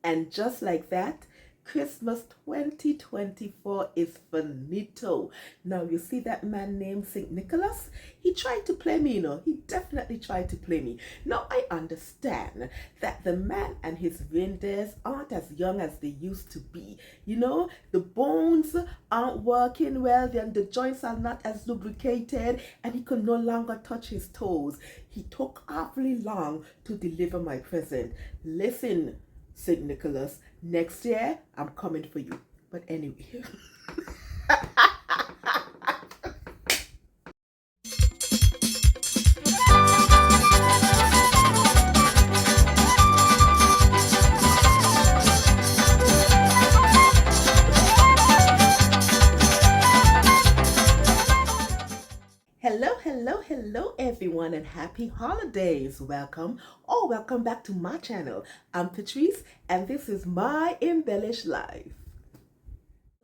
And just like that, Christmas 2024 is finito. Now, you see that man named St. Nicholas? He tried to play me, you know. He definitely tried to play me. Now, I understand that the man and his reindeers aren't as young as they used to be. You know, the bones aren't working well, then the joints are not as lubricated, and he could no longer touch his toes. He took awfully long to deliver my present. Listen, St. Nicholas, next year I'm coming for you. But anyway. Hello everyone, and happy holidays. Welcome back to my channel. I'm Patrice and this is my embellished life.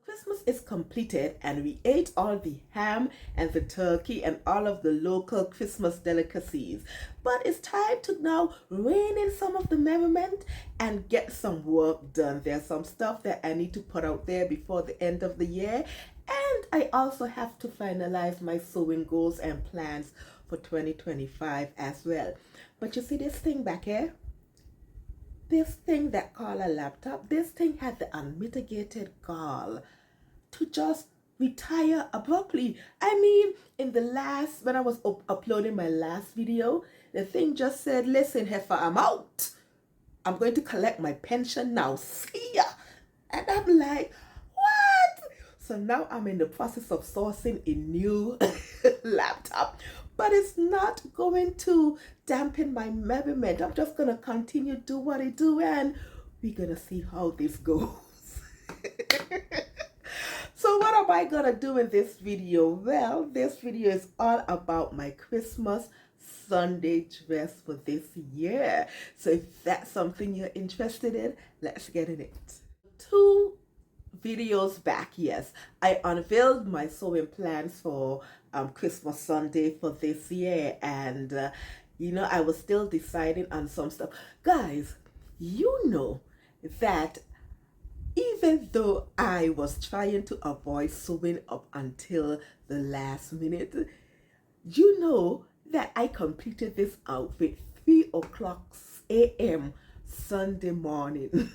Christmas is completed and we ate all the ham and the turkey and all of the local Christmas delicacies. But it's time to now rein in some of the merriment and get some work done. There's some stuff that I need to put out there before the end of the year. And I also have to finalize my sewing goals and plans for 2025 as well. But you see this thing back here? This thing that called a laptop, this thing had the unmitigated gall to just retire abruptly. I mean, when I was uploading my last video, the thing just said, listen, heifer, I'm out. I'm going to collect my pension now. See ya. And I'm like, what? So now I'm in the process of sourcing a new laptop. But it's not going to dampen my merriment. I'm just going to continue to do what I do, and we're going to see how this goes. So what am I going to do in this video? Well, this video is all about my Christmas Sunday dress for this year. So if that's something you're interested in, let's get in it. 2 videos back, yes, I unveiled my sewing plans for Christmas Sunday for this year, and you know, I was still deciding on some stuff. Guys, you know that even though I was trying to avoid sewing up until the last minute, you know that I completed this outfit 3 o'clock a.m. Sunday morning.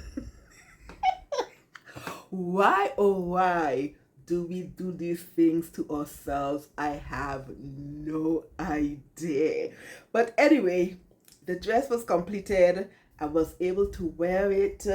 Why, oh why do we do these things to ourselves? I have no idea. But anyway, the dress was completed. I was able to wear it,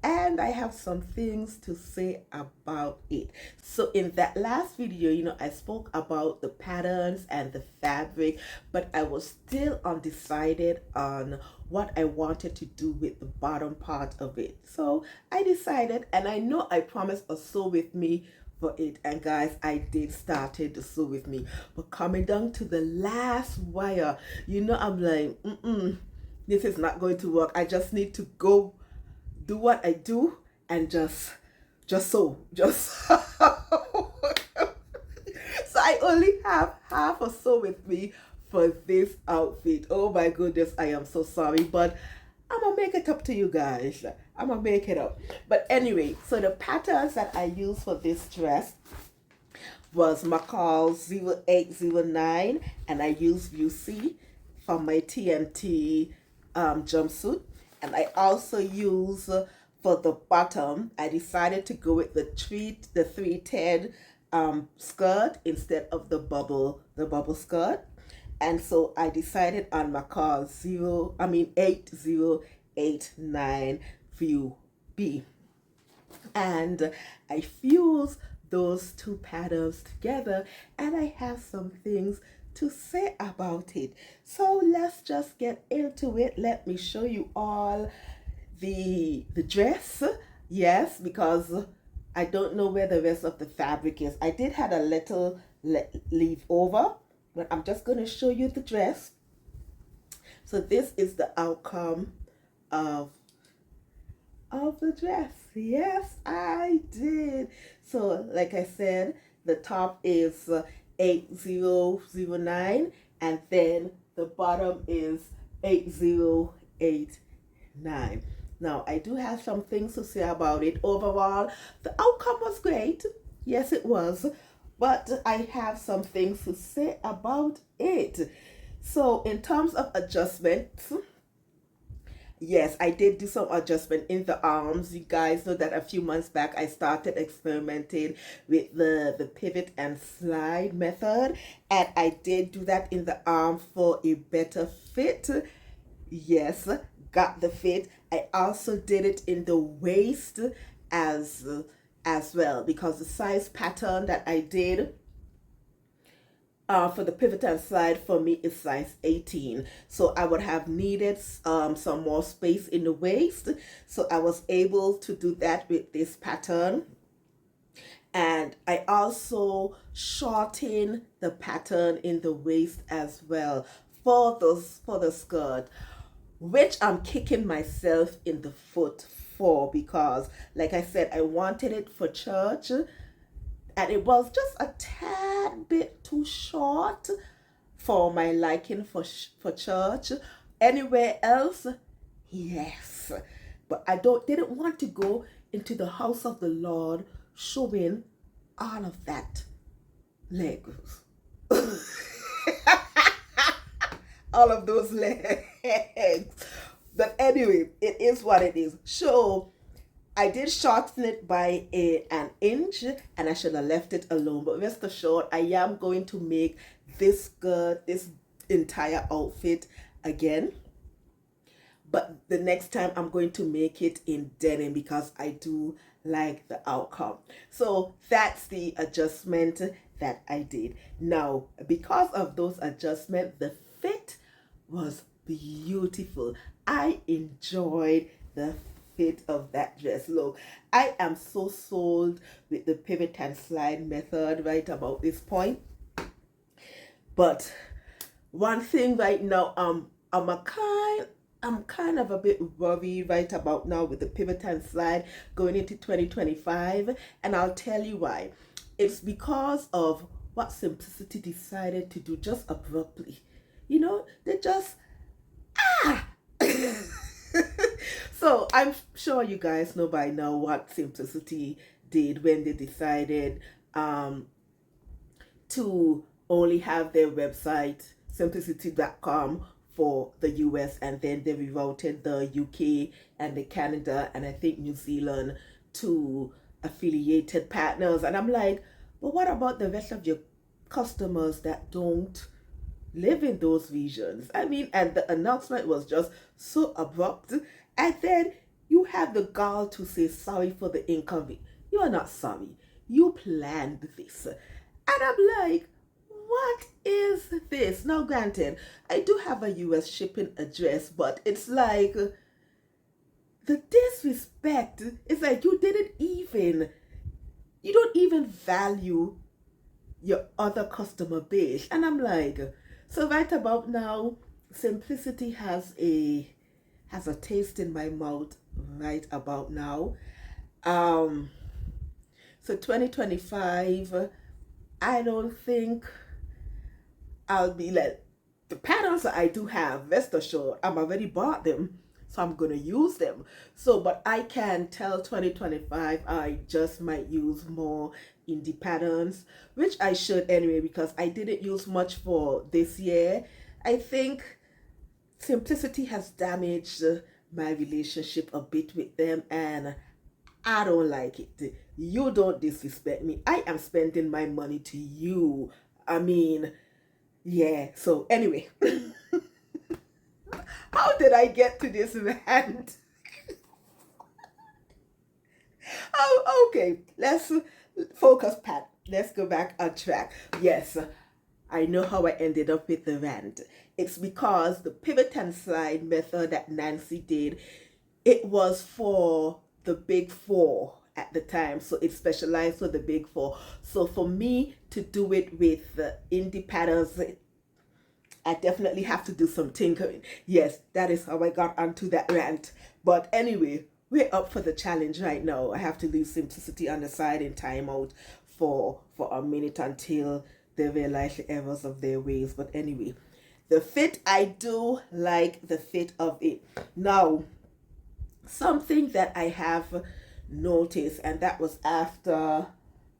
and I have some things to say about it. So in that last video, you know, I spoke about the patterns and the fabric, but I was still undecided on what I wanted to do with the bottom part of it. So I decided, and I know I promised a sew with me for it, and guys, I did started to sew with me, but coming down to the last wire, you know, I'm like, this is not going to work. I just need to go do what I do and just sew, so I only have half a sew with me for this outfit. Oh my goodness, I am so sorry, but I'm gonna make it up to you guys. I'm gonna make it up. But anyway, so the patterns that I used for this dress was McCall 0809, and I used UC from my TNT jumpsuit. And I also use for the bottom, I decided to go with the 310 skirt instead of the bubble skirt. And so I decided on McCall 8089 view B. And I fused those 2 patterns together, and I have some things to say about it. So let's just get into it. Let me show you all the dress. Yes, because I don't know where the rest of the fabric is. I did have a little leave over, but I'm just going to show you the dress. So this is the outcome of the dress. Yes, I did. So like I said, the top is 8009, and then the bottom is 8089. Now, I do have some things to say about it. Overall, the outcome was great. Yes, it was. But I have some things to say about it. So, in terms of adjustments, yes, I did do some adjustment in the arms. You guys know that a few months back I started experimenting with the pivot and slide method, and I did do that in the arm for a better fit. Yes, got the fit. I also did it in the waist as as well, because the size pattern that I did for the pivot and slide for me is size 18. So I would have needed some more space in the waist. So I was able to do that with this pattern. And I also shorten the pattern in the waist as well for the skirt, which I'm kicking myself in the foot for, because like I said, I wanted it for church and it was just a tad bit too short for my liking for church. Anywhere else, yes, but I didn't want to go into the house of the Lord showing all of that legs. All of those legs. But anyway, it is what it is. So I did shorten it by an inch, and I should have left it alone. But rest assured, I am going to make this skirt, this entire outfit again. But the next time I'm going to make it in denim, because I do like the outcome. So that's the adjustment that I did. Now, because of those adjustments, the fit was beautiful. I enjoyed the fit of that dress. Look, I am so sold with the pivot and slide method right about this point. But one thing right now, I'm kind of a bit worried right about now with the pivot and slide going into 2025, and I'll tell you why. It's because of what Simplicity decided to do just abruptly. You know, they just So I'm sure you guys know by now what Simplicity did when they decided to only have their website simplicity.com for the US, and then they rerouted the UK and the Canada and I think New Zealand to affiliated partners. And I'm like, but what about the rest of your customers that don't live in those regions? I mean, and the announcement was just so abrupt. And then you have the gall to say sorry for the inconvenience. You are not sorry. You planned this. And I'm like, what is this? Now, granted, I do have a US shipping address, but it's like the disrespect. It's like you don't even value your other customer base. And I'm like, so right about now, Simplicity has a taste in my mouth right about now. So 2025, I don't think I'll be like, the patterns that I do have, rest assured, I'm already bought them, so I'm gonna use them. So, but I can tell 2025 I just might use more indie patterns, which I should anyway, because I didn't use much for this year. I think Simplicity has damaged my relationship a bit with them, and I don't like it. You don't disrespect me. I am spending my money to you. I mean, yeah. So anyway, how did I get to this rant? Oh, okay. Let's focus, Pat. Let's go back on track. Yes, I know how I ended up with the rant. It's because the pivot and slide method that Nancy did, it was for the big four at the time. So it specialized for the big four. So for me to do it with the indie patterns, I definitely have to do some tinkering. Yes, that is how I got onto that rant. But anyway, we're up for the challenge right now. I have to leave Simplicity on the side in timeout for a minute until they realize the errors of their ways. But anyway, the fit, I do like the fit of it. Now, something that I have noticed, and that was after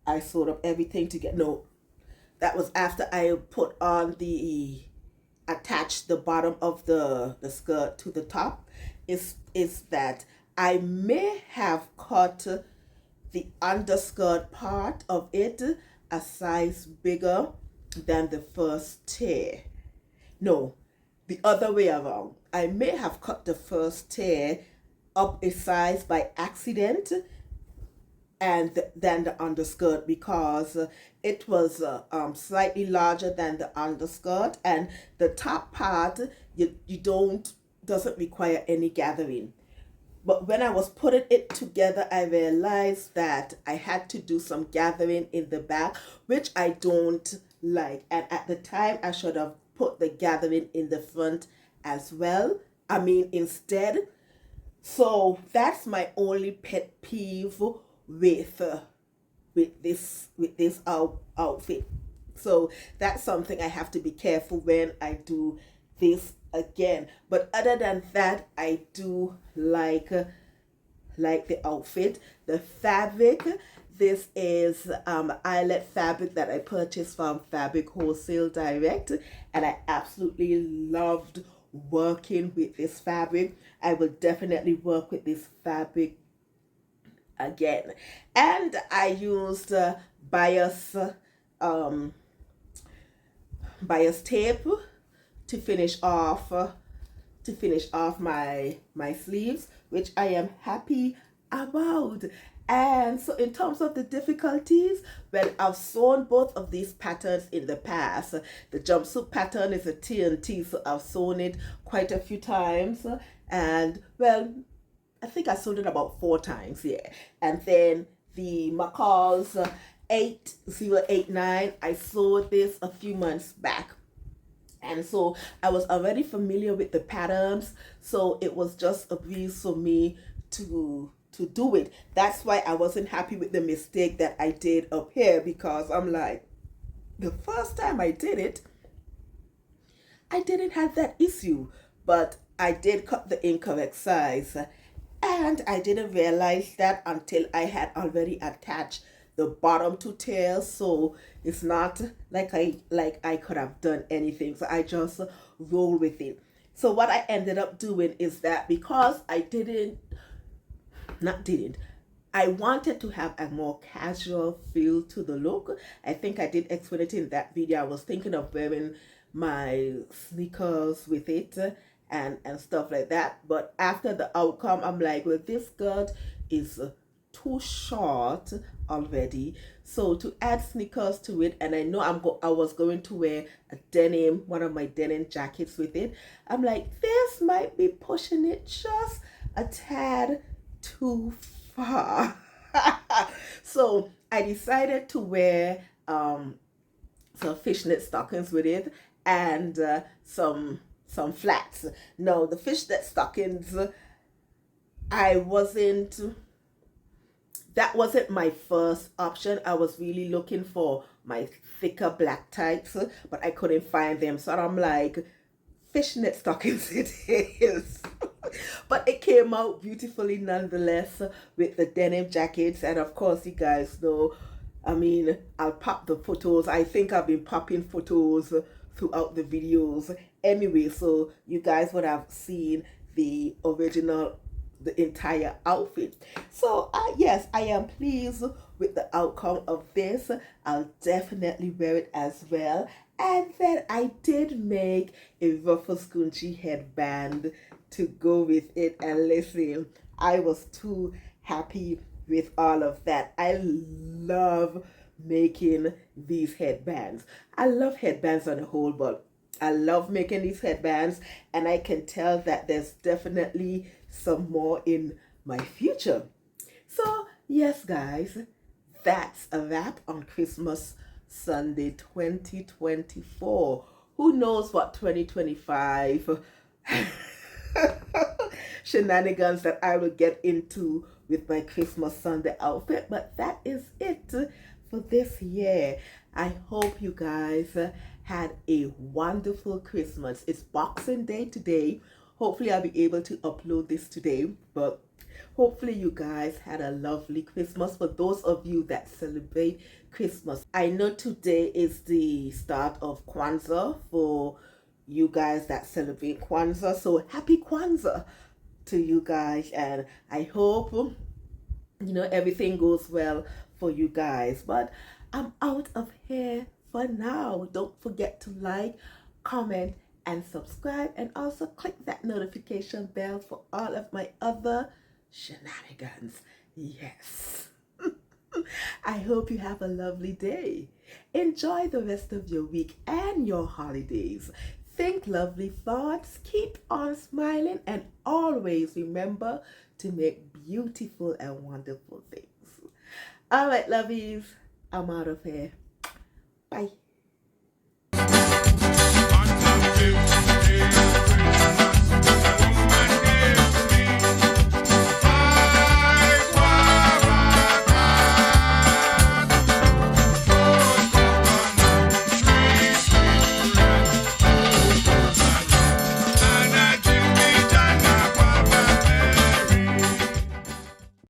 I sewed up everything together. No, that was after I put on attached the bottom of the skirt to the top, is that I may have cut the underskirt part of it a size bigger than the first tear. No, the other way around. I may have cut the first tear up a size by accident and then the underskirt, because it was slightly larger than the underskirt, and the top part you doesn't require any gathering. But when I was putting it together, I realized that I had to do some gathering in the back, which I don't like. And at the time, I should have put the gathering in the front as well. I mean, instead. So that's my only pet peeve with this outfit. So that's something I have to be careful when I do this again. But other than that, I do like the outfit. The fabric, this is eyelet fabric that I purchased from Fabric Wholesale Direct, and I absolutely loved working with this fabric. I will definitely work with this fabric again. And I used bias tape to finish off my sleeves, which I am happy about. And so in terms of the difficulties, well, I've sewn both of these patterns in the past. The jumpsuit pattern is a TNT, so I've sewn it quite a few times. And well, I think I sold it about 4 times, yeah. And then the McCall's 8089, I sold this a few months back. And so I was already familiar with the patterns, so it was just a breeze for me to do it. That's why I wasn't happy with the mistake that I did up here, because I'm like, the first time I did it, I didn't have that issue, but I did cut the incorrect size. And I didn't realize that until I had already attached the bottom 2 tails, so it's not like I could have done anything. So I just roll with it. So what I ended up doing is that, because I wanted to have a more casual feel to the look. I think I did explain it in that video. I was thinking of wearing my sneakers with it and stuff like that. But after the outcome, I'm like, well, this skirt is too short already. So to add sneakers to it, and I know I was going to wear a denim, one of my denim jackets with it. I'm like, this might be pushing it just a tad too far. So I decided to wear some fishnet stockings with it, and some flats. No, the fishnet stockings, that wasn't my first option. I was really looking for my thicker black tights, but I couldn't find them. So I'm like, fishnet stockings it is. But it came out beautifully nonetheless with the denim jackets. And of course, you guys know, I mean, I'll pop the photos. I think I've been popping photos throughout the videos anyway, so you guys would have seen the entire outfit. So yes, I am pleased with the outcome of this. I'll definitely wear it as well. And then I did make a ruffle scrunchie headband to go with it, and listen, I was too happy with all of that. I love making these headbands. I love headbands on the whole, but I love making these headbands, and I can tell that there's definitely some more in my future. So yes, guys, that's a wrap on Christmas Sunday 2024. Who knows what 2025 shenanigans that I will get into with my Christmas Sunday outfit, but that is it for this year. I hope you guys had a wonderful Christmas. It's Boxing Day today. Hopefully I'll be able to upload this today, but Hopefully you guys had a lovely Christmas. For those of you that celebrate Christmas, I know today is the start of Kwanzaa for you guys that celebrate Kwanzaa. So happy Kwanzaa to you guys, and I hope everything goes well for you guys. But I'm out of here for now. Don't forget to like, comment, and subscribe, and also click that notification bell for all of my other shenanigans. Yes. I hope you have a lovely day. Enjoy the rest of your week and your holidays. Think lovely thoughts, keep on smiling, and always remember to make beautiful and wonderful things. All right, lovies, I'm out of here. Bye.